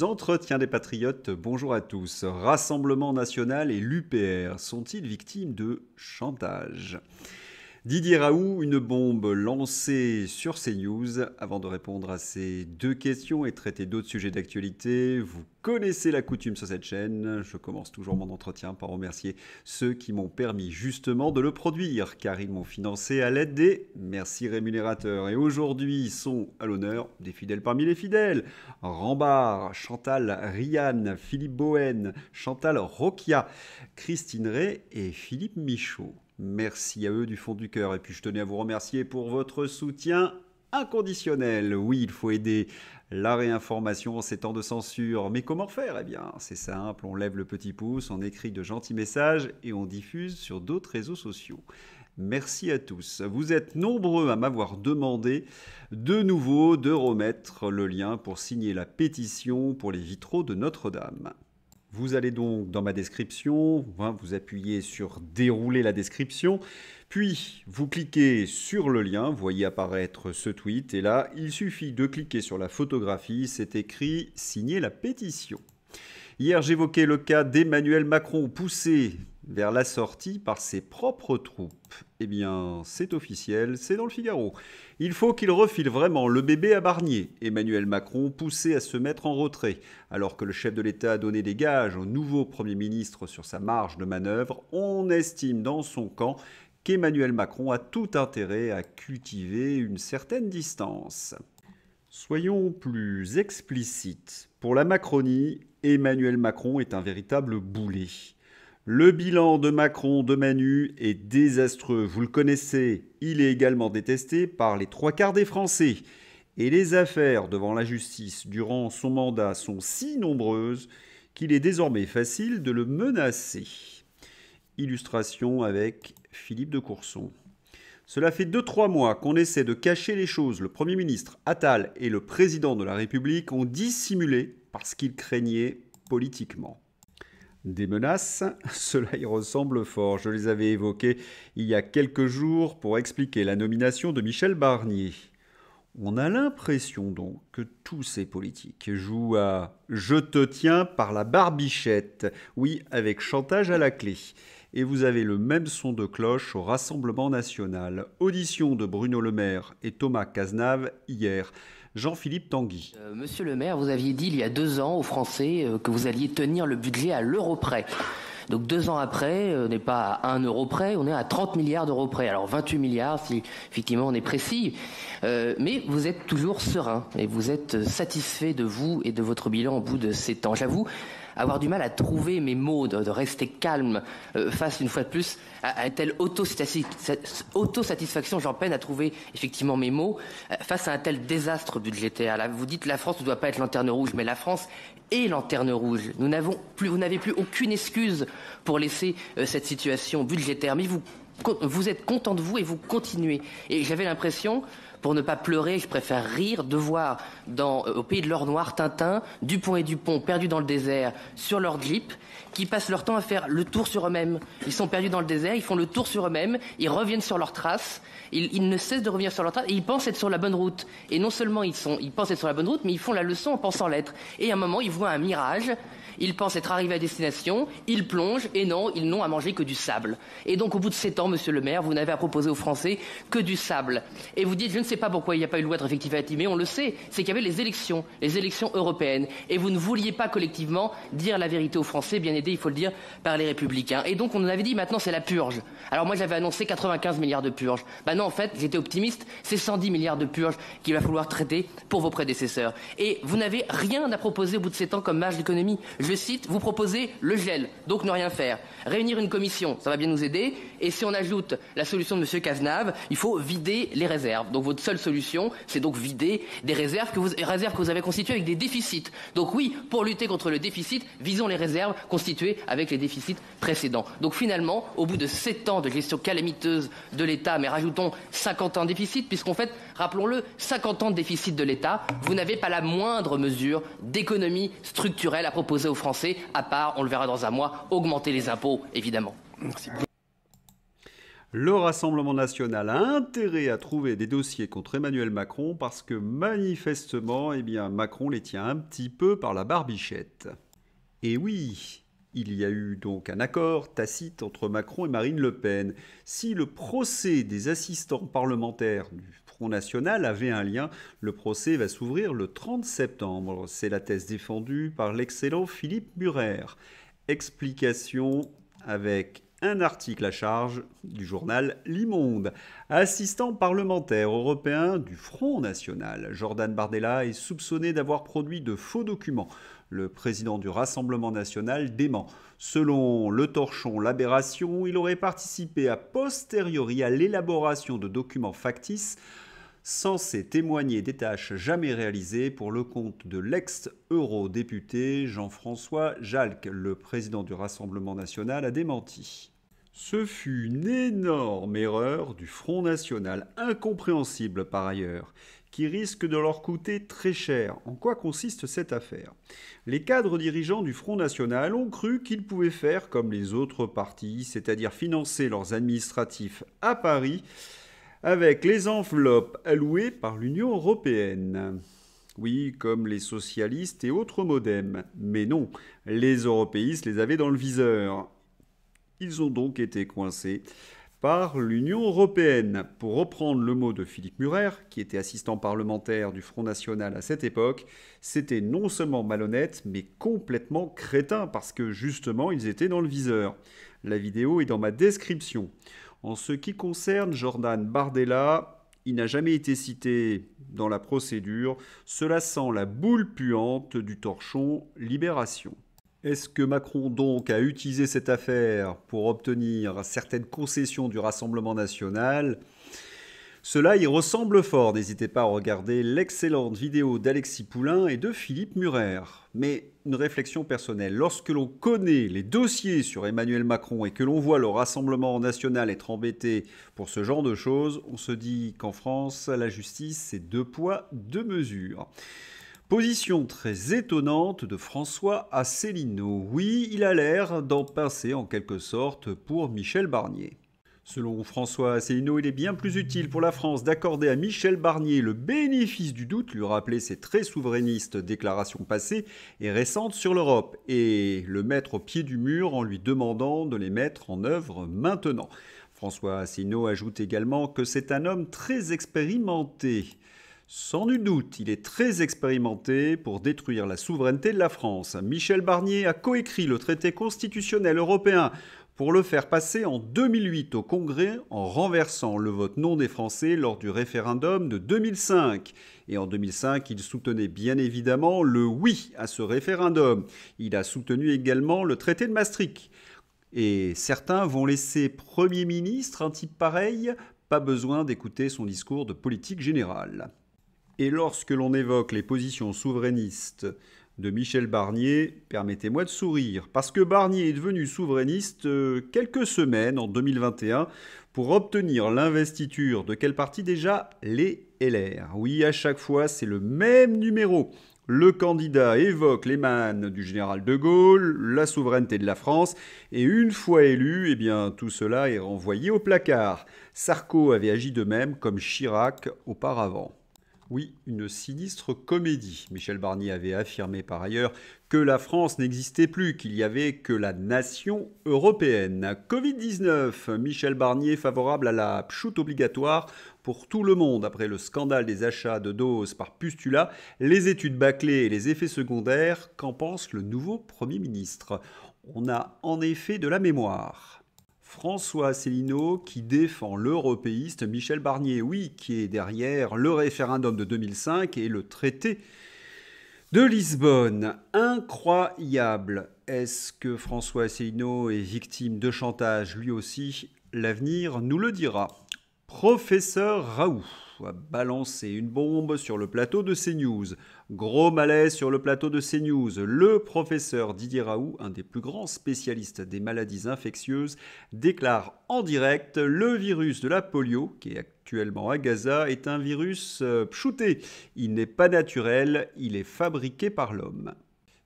les entretiens des patriotes. Bonjour à tous. Rassemblement national et l'UPR sont-ils victimes de chantage? Didier Raoult, une bombe lancée sur CNews. Avant de répondre à ces deux questions et traiter d'autres sujets d'actualité, vous connaissez la coutume sur cette chaîne. Je commence toujours mon entretien par remercier ceux qui m'ont permis justement de le produire, car ils m'ont financé à l'aide des merci rémunérateurs. Et aujourd'hui sont à l'honneur des fidèles parmi les fidèles. Rambard, Chantal Rianne, Philippe Bohen, Chantal Roquia, Christine Ray et Philippe Michaud. Merci à eux du fond du cœur. Et puis je tenais à vous remercier pour votre soutien inconditionnel. Oui, il faut aider la réinformation en ces temps de censure. Mais comment faire? Eh bien, c'est simple, on lève le petit pouce, on écrit de gentils messages et on diffuse sur d'autres réseaux sociaux. Merci à tous. Vous êtes nombreux à m'avoir demandé de nouveau de remettre le lien pour signer la pétition pour les vitraux de Notre-Dame. Vous allez donc dans ma description, vous appuyez sur dérouler la description, puis vous cliquez sur le lien, vous voyez apparaître ce tweet, et là, il suffit de cliquer sur la photographie, c'est écrit « Signer la pétition ». Hier, j'évoquais le cas d'Emmanuel Macron poussé vers la sortie par ses propres troupes. Eh bien, c'est officiel, c'est dans le Figaro. Il faut qu'il refile vraiment le bébé à Barnier. Emmanuel Macron poussé à se mettre en retrait. Alors que le chef de l'État a donné des gages au nouveau Premier ministre sur sa marge de manœuvre, on estime dans son camp qu'Emmanuel Macron a tout intérêt à cultiver une certaine distance. Soyons plus explicites. Pour la Macronie, Emmanuel Macron est un véritable boulet. Le bilan de Macron de Manu est désastreux, vous le connaissez. Il est également détesté par les 3/4 des Français. Et les affaires devant la justice durant son mandat sont si nombreuses qu'il est désormais facile de le menacer. Illustration avec Philippe de Courson. Cela fait 2-3 mois qu'on essaie de cacher les choses. Le Premier ministre Attal et le Président de la République ont dissimulé parce qu'ils craignaient politiquement. Des menaces, cela y ressemble fort. Je les avais évoquées il y a quelques jours pour expliquer la nomination de Michel Barnier. On a l'impression donc que tous ces politiques jouent à « je te tiens par la barbichette », oui, avec chantage à la clé. Et vous avez le même son de cloche au Rassemblement national. Audition de Bruno Le Maire et Thomas Cazenave hier. Jean-Philippe Tanguy. Monsieur le maire, vous aviez dit il y a 2 ans aux Français que vous alliez tenir le budget à l'euro près. Donc 2 ans après, on n'est pas à 1 euro près, on est à 30 milliards d'euros près. Alors 28 milliards si effectivement on est précis. Mais vous êtes toujours serein et vous êtes satisfait de vous et de votre bilan au bout de ces temps. J'avoue avoir du mal à trouver mes mots, de rester calme face une fois de plus à une telle autosatisfaction. J'en peine à trouver effectivement mes mots face à un tel désastre budgétaire. Là, vous dites la France ne doit pas être lanterne rouge, mais la France est lanterne rouge. Vous n'avez plus aucune excuse pour laisser cette situation budgétaire. Mais vous êtes content de vous et vous continuez. Et j'avais l'impression, pour ne pas pleurer, je préfère rire, de voir au pays de l'or noir, Tintin, Dupont et Dupont perdus dans le désert sur leur Jeep, qui passent leur temps à faire le tour sur eux-mêmes. Ils sont perdus dans le désert, ils font le tour sur eux-mêmes, ils reviennent sur leurs traces, ils ne cessent de revenir sur leurs traces et ils pensent être sur la bonne route. Et non seulement ils pensent être sur la bonne route, mais ils font la leçon en pensant l'être. Et à un moment, ils voient un mirage. Ils pensent être arrivés à destination, ils plongent, et non, ils n'ont à manger que du sable. Et donc, au bout de 7 ans, monsieur le maire, vous n'avez à proposer aux Français que du sable. Et vous dites, je ne sais pas pourquoi il n'y a pas eu de loi de rétroactivité, mais on le sait, c'est qu'il y avait les élections européennes. Et vous ne vouliez pas collectivement dire la vérité aux Français, bien aidés, il faut le dire, par les Républicains. Et donc, on nous avait dit, maintenant, c'est la purge. Alors moi, j'avais annoncé 95 milliards de purge. Ben non, en fait, j'étais optimiste, c'est 110 milliards de purge qu'il va falloir traiter pour vos prédécesseurs. Et vous n'avez rien à proposer au bout de 7 ans comme marge d'économie. Je cite, vous proposez le gel, donc ne rien faire. Réunir une commission, ça va bien nous aider. Et si on ajoute la solution de M. Cazenave, il faut vider les réserves. Donc votre seule solution, c'est donc vider des réserves que vous avez constituées avec des déficits. Donc oui, pour lutter contre le déficit, visons les réserves constituées avec les déficits précédents. Donc finalement, au bout de 7 ans de gestion calamiteuse de l'État, mais rajoutons 50 ans de déficit, puisqu'en fait, rappelons-le, 50 ans de déficit de l'État, vous n'avez pas la moindre mesure d'économie structurelle à proposer aux Français, à part, on le verra dans un mois, augmenter les impôts, évidemment. Merci. Le Rassemblement national a intérêt à trouver des dossiers contre Emmanuel Macron parce que manifestement, eh bien, Macron les tient un petit peu par la barbichette. Et oui, il y a eu donc un accord tacite entre Macron et Marine Le Pen. Si le procès des assistants parlementaires du Front National avait un lien, le procès va s'ouvrir le 30 septembre. C'est la thèse défendue par l'excellent Philippe Murer. Explication avec un article à charge du journal L'I-Monde. Assistant parlementaire européen du Front National, Jordan Bardella est soupçonné d'avoir produit de faux documents. Le président du Rassemblement national dément. Selon Le Torchon L'Aberration, il aurait participé a posteriori à l'élaboration de documents factices censés témoigner des tâches jamais réalisées pour le compte de l'ex-eurodéputé Jean-François Jalc. Le président du Rassemblement national a démenti. Ce fut une énorme erreur du Front National, incompréhensible par ailleurs, qui risque de leur coûter très cher. En quoi consiste cette affaire ? Les cadres dirigeants du Front National ont cru qu'ils pouvaient faire comme les autres partis, c'est-à-dire financer leurs administratifs à Paris avec les enveloppes allouées par l'Union européenne. Oui, comme les socialistes et autres modems. Mais non, les européistes les avaient dans le viseur. Ils ont donc été coincés par l'Union européenne. Pour reprendre le mot de Philippe Murer, qui était assistant parlementaire du Front National à cette époque, c'était non seulement malhonnête, mais complètement crétin, parce que justement, ils étaient dans le viseur. La vidéo est dans ma description. En ce qui concerne Jordan Bardella, il n'a jamais été cité dans la procédure. Cela sent la boule puante du torchon Libération. Est-ce que Macron donc a utilisé cette affaire pour obtenir certaines concessions du Rassemblement national ? Cela y ressemble fort. N'hésitez pas à regarder l'excellente vidéo d'Alexis Poulain et de Philippe Murer. Mais une réflexion personnelle. Lorsque l'on connaît les dossiers sur Emmanuel Macron et que l'on voit le Rassemblement national être embêté pour ce genre de choses, on se dit qu'en France, la justice, c'est 2 poids, 2 mesures. Position très étonnante de François Asselineau. Oui, il a l'air d'en passer en quelque sorte pour Michel Barnier. Selon François Asselineau, il est bien plus utile pour la France d'accorder à Michel Barnier le bénéfice du doute, lui rappeler ses très souverainistes déclarations passées et récentes sur l'Europe, et le mettre au pied du mur en lui demandant de les mettre en œuvre maintenant. François Asselineau ajoute également que c'est un homme très expérimenté. Sans nul doute, il est très expérimenté pour détruire la souveraineté de la France. Michel Barnier a coécrit le traité constitutionnel européen pour le faire passer en 2008 au Congrès en renversant le vote non des Français lors du référendum de 2005. Et en 2005, il soutenait bien évidemment le oui à ce référendum. Il a soutenu également le traité de Maastricht. Et certains vont laisser Premier ministre un type pareil, pas besoin d'écouter son discours de politique générale. Et lorsque l'on évoque les positions souverainistes de Michel Barnier, permettez-moi de sourire, parce que Barnier est devenu souverainiste quelques semaines, en 2021, pour obtenir l'investiture de quel parti déjà ? Les LR. Oui, à chaque fois, c'est le même numéro. Le candidat évoque les mannes du général de Gaulle, la souveraineté de la France, et une fois élu, eh bien, tout cela est renvoyé au placard. Sarko avait agi de même, comme Chirac auparavant. Oui, une sinistre comédie. Michel Barnier avait affirmé par ailleurs que la France n'existait plus, qu'il n'y avait que la nation européenne. Covid-19, Michel Barnier favorable à la pchoute obligatoire pour tout le monde. Après le scandale des achats de doses par Pustula, les études bâclées et les effets secondaires, qu'en pense le nouveau Premier ministre ? On a en effet de la mémoire. François Asselineau qui défend l'européiste Michel Barnier, oui, qui est derrière le référendum de 2005 et le traité de Lisbonne. Incroyable. Est-ce que François Asselineau est victime de chantage lui aussi ? L'avenir nous le dira. Professeur Raoult a balancé une bombe sur le plateau de CNews. Gros malaise sur le plateau de CNews. Le professeur Didier Raoult, un des plus grands spécialistes des maladies infectieuses, déclare en direct le virus de la polio, qui est actuellement à Gaza, est un virus pchouté. Il n'est pas naturel, il est fabriqué par l'homme.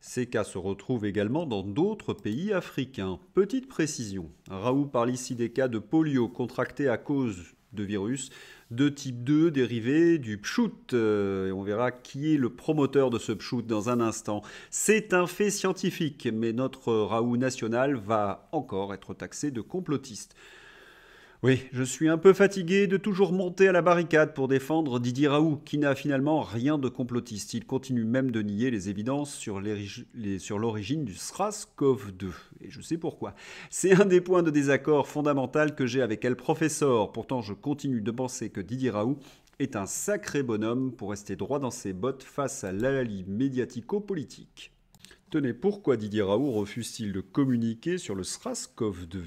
Ces cas se retrouvent également dans d'autres pays africains. Petite précision, Raoult parle ici des cas de polio contractés à cause de virus de type 2 dérivé du pchout. Et on verra qui est le promoteur de ce pchout dans un instant. C'est un fait scientifique, mais notre Raoult national va encore être taxé de complotiste. Oui, je suis un peu fatigué de toujours monter à la barricade pour défendre Didier Raoult, qui n'a finalement rien de complotiste. Il continue même de nier les évidences sur l'origine du SRAS-CoV-2. Et je sais pourquoi. C'est un des points de désaccord fondamental que j'ai avec El Professor. Pourtant, je continue de penser que Didier Raoult est un sacré bonhomme pour rester droit dans ses bottes face à l'hallali médiatico-politique. Tenez, pourquoi Didier Raoult refuse-t-il de communiquer sur le SRAS-CoV-2 ?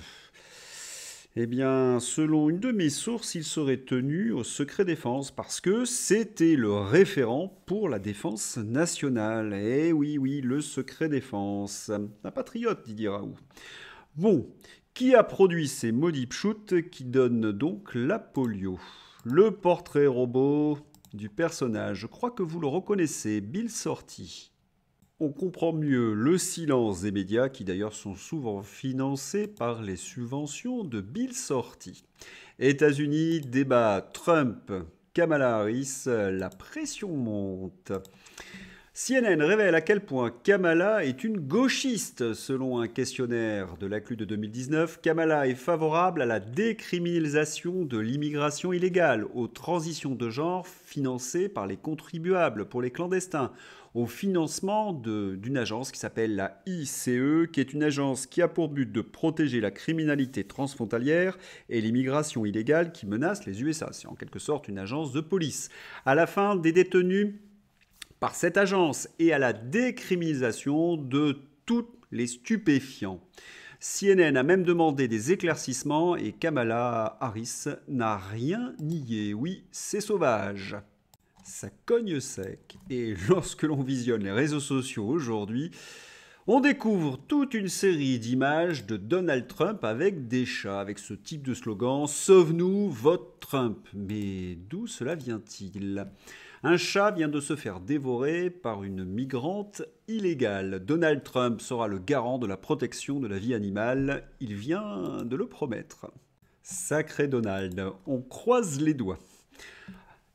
Eh bien, selon une de mes sources, il serait tenu au secret défense parce que c'était le référent pour la défense nationale. Eh oui, oui, le secret défense. Un patriote, Didier Raoult. Bon, qui a produit ces maudits pchoutes qui donnent donc la polio ? Le portrait robot du personnage, je crois que vous le reconnaissez, Bill Sorty. On comprend mieux le silence des médias qui d'ailleurs sont souvent financés par les subventions de Bill Sorty. États-Unis, débat Trump, Kamala Harris, la pression monte. CNN révèle à quel point Kamala est une gauchiste. Selon un questionnaire de l'ACLU de 2019, Kamala est favorable à la décriminalisation de l'immigration illégale, aux transitions de genre financées par les contribuables pour les clandestins, au financement d'une agence qui s'appelle la ICE, qui est une agence qui a pour but de protéger la criminalité transfrontalière et l'immigration illégale qui menace les USA. C'est en quelque sorte une agence de police. À la fin des détenus par cette agence et à la décriminalisation de tous les stupéfiants. CNN a même demandé des éclaircissements et Kamala Harris n'a rien nié. Oui, c'est sauvage. Ça cogne sec. Et lorsque l'on visionne les réseaux sociaux aujourd'hui, on découvre toute une série d'images de Donald Trump avec des chats, avec ce type de slogan « Sauve-nous, vote Trump ». Mais d'où cela vient-il ? Un chat vient de se faire dévorer par une migrante illégale. Donald Trump sera le garant de la protection de la vie animale. Il vient de le promettre. Sacré Donald, on croise les doigts.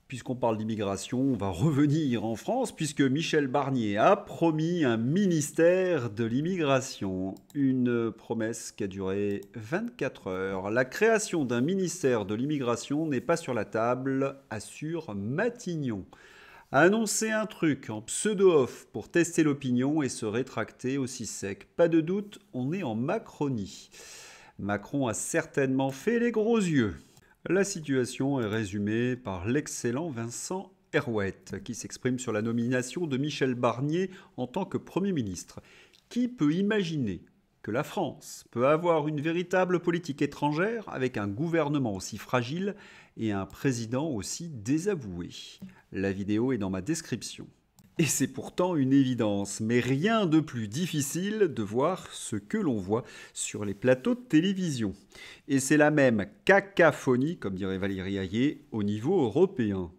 Puisqu'on parle d'immigration, on va revenir en France puisque Michel Barnier a promis un ministère de l'immigration. Une promesse qui a duré 24 heures. La création d'un ministère de l'immigration n'est pas sur la table, assure Matignon. Annoncer un truc en pseudo-off pour tester l'opinion et se rétracter aussi sec. Pas de doute, on est en Macronie. Macron a certainement fait les gros yeux. La situation est résumée par l'excellent Vincent Herouette, qui s'exprime sur la nomination de Michel Barnier en tant que Premier ministre. Qui peut imaginer que la France peut avoir une véritable politique étrangère avec un gouvernement aussi fragile et un président aussi désavoué ? La vidéo est dans ma description. Et c'est pourtant une évidence, mais rien de plus difficile de voir ce que l'on voit sur les plateaux de télévision. Et c'est la même cacophonie, comme dirait Valérie Hayé, au niveau européen.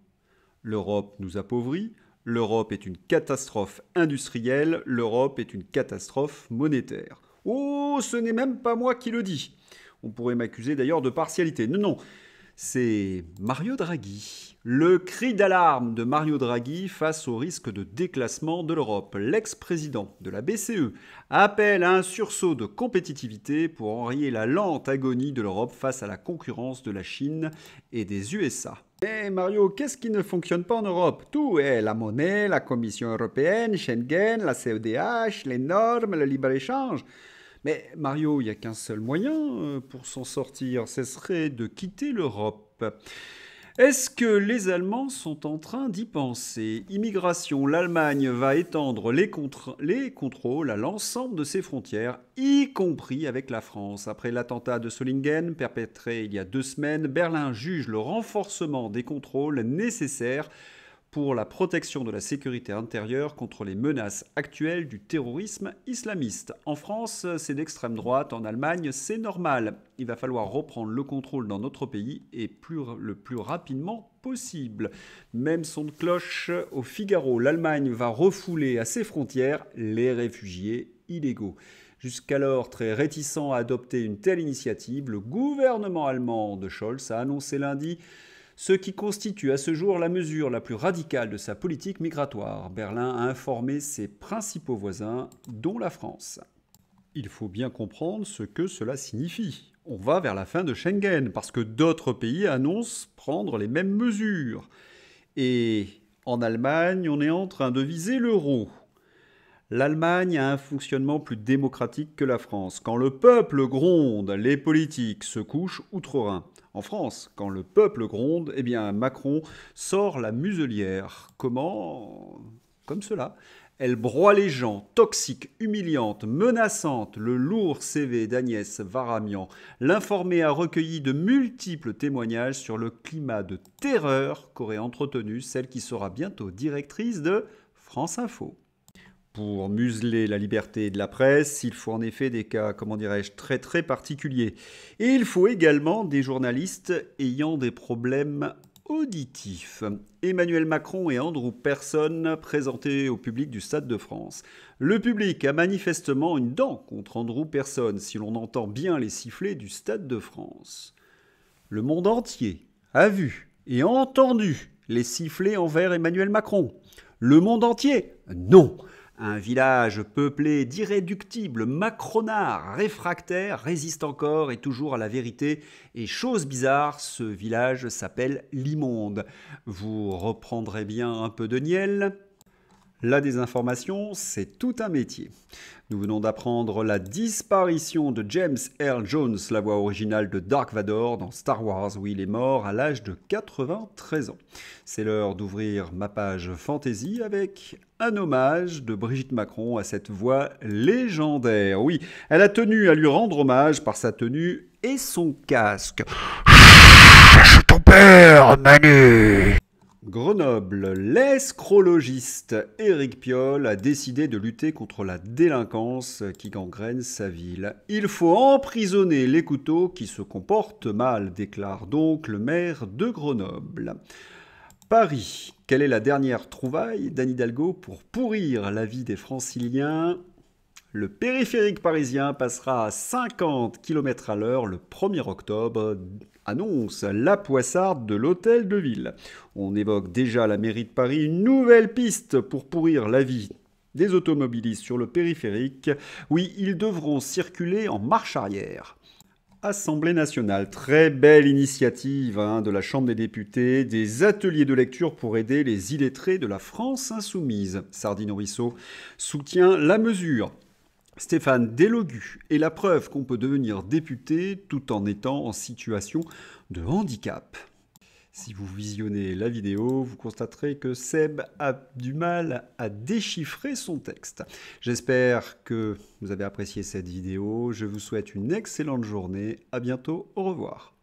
L'Europe nous appauvrit, l'Europe est une catastrophe industrielle, l'Europe est une catastrophe monétaire. Oh, ce n'est même pas moi qui le dis. On pourrait m'accuser d'ailleurs de partialité. Non, c'est Mario Draghi. Le cri d'alarme de Mario Draghi face au risque de déclassement de l'Europe. L'ex-président de la BCE appelle à un sursaut de compétitivité pour enrayer la lente agonie de l'Europe face à la concurrence de la Chine et des USA. Eh Mario, qu'est-ce qui ne fonctionne pas en Europe ? Tout, la monnaie, la Commission européenne, Schengen, la CEDH, les normes, le libre-échange. Mais Mario, il n'y a qu'un seul moyen pour s'en sortir, ce serait de quitter l'Europe. Est-ce que les Allemands sont en train d'y penser ? Immigration, l'Allemagne va étendre les contrôles à l'ensemble de ses frontières, y compris avec la France. Après l'attentat de Solingen perpétré il y a 2 semaines, Berlin juge le renforcement des contrôles nécessaires pour la protection de la sécurité intérieure contre les menaces actuelles du terrorisme islamiste. En France, c'est d'extrême droite, en Allemagne, c'est normal. Il va falloir reprendre le contrôle dans notre pays et le plus rapidement possible. Même son de cloche au Figaro, l'Allemagne va refouler à ses frontières les réfugiés illégaux. Jusqu'alors très réticent à adopter une telle initiative, le gouvernement allemand de Scholz a annoncé lundi ce qui constitue à ce jour la mesure la plus radicale de sa politique migratoire. Berlin a informé ses principaux voisins, dont la France. Il faut bien comprendre ce que cela signifie. On va vers la fin de Schengen, parce que d'autres pays annoncent prendre les mêmes mesures. Et en Allemagne, on est en train de viser l'euro. L'Allemagne a un fonctionnement plus démocratique que la France. Quand le peuple gronde, les politiques se couchent outre-Rhin. En France, quand le peuple gronde, eh bien Macron sort la muselière. Comment ? Comme cela. Elle broie les gens, toxique, humiliante, menaçante. Le lourd CV d'Agnès Varamian, l'informée, a recueilli de multiples témoignages sur le climat de terreur qu'aurait entretenu celle qui sera bientôt directrice de France Info. Pour museler la liberté de la presse, il faut en effet des cas, très très particuliers. Et il faut également des journalistes ayant des problèmes auditifs. Emmanuel Macron et Andrew Persson présentés au public du Stade de France. Le public a manifestement une dent contre Andrew Persson, si l'on entend bien les sifflets du Stade de France. Le monde entier a vu et entendu les sifflets envers Emmanuel Macron. Le monde entier ? Non. Un village peuplé d'irréductibles macronards réfractaires résiste encore et toujours à la vérité. Et chose bizarre, ce village s'appelle l'immonde. Vous reprendrez bien un peu de niel ? La désinformation, c'est tout un métier. Nous venons d'apprendre la disparition de James Earl Jones, la voix originale de Dark Vador dans Star Wars, où il est mort à l'âge de 93 ans. C'est l'heure d'ouvrir ma page fantasy avec un hommage de Brigitte Macron à cette voix légendaire. Oui, elle a tenu à lui rendre hommage par sa tenue et son casque. C'est ton père, Manu. Grenoble, l'escrologiste Éric Piolle a décidé de lutter contre la délinquance qui gangrène sa ville. Il faut emprisonner les couteaux qui se comportent mal, déclare donc le maire de Grenoble. Paris, quelle est la dernière trouvaille d'Anne Hidalgo pour pourrir la vie des Franciliens ? Le périphérique parisien passera à 50 km à l'heure le 1er octobre, annonce la poissarde de l'hôtel de ville. On évoque déjà à la mairie de Paris une nouvelle piste pour pourrir la vie des automobilistes sur le périphérique. Oui, ils devront circuler en marche arrière. Assemblée nationale, très belle initiative de la Chambre des députés, des ateliers de lecture pour aider les illettrés de la France insoumise. Sardine Ruisseau soutient la mesure. Stéphane Delogu est la preuve qu'on peut devenir député tout en étant en situation de handicap. Si vous visionnez la vidéo, vous constaterez que Seb a du mal à déchiffrer son texte. J'espère que vous avez apprécié cette vidéo. Je vous souhaite une excellente journée. À bientôt. Au revoir.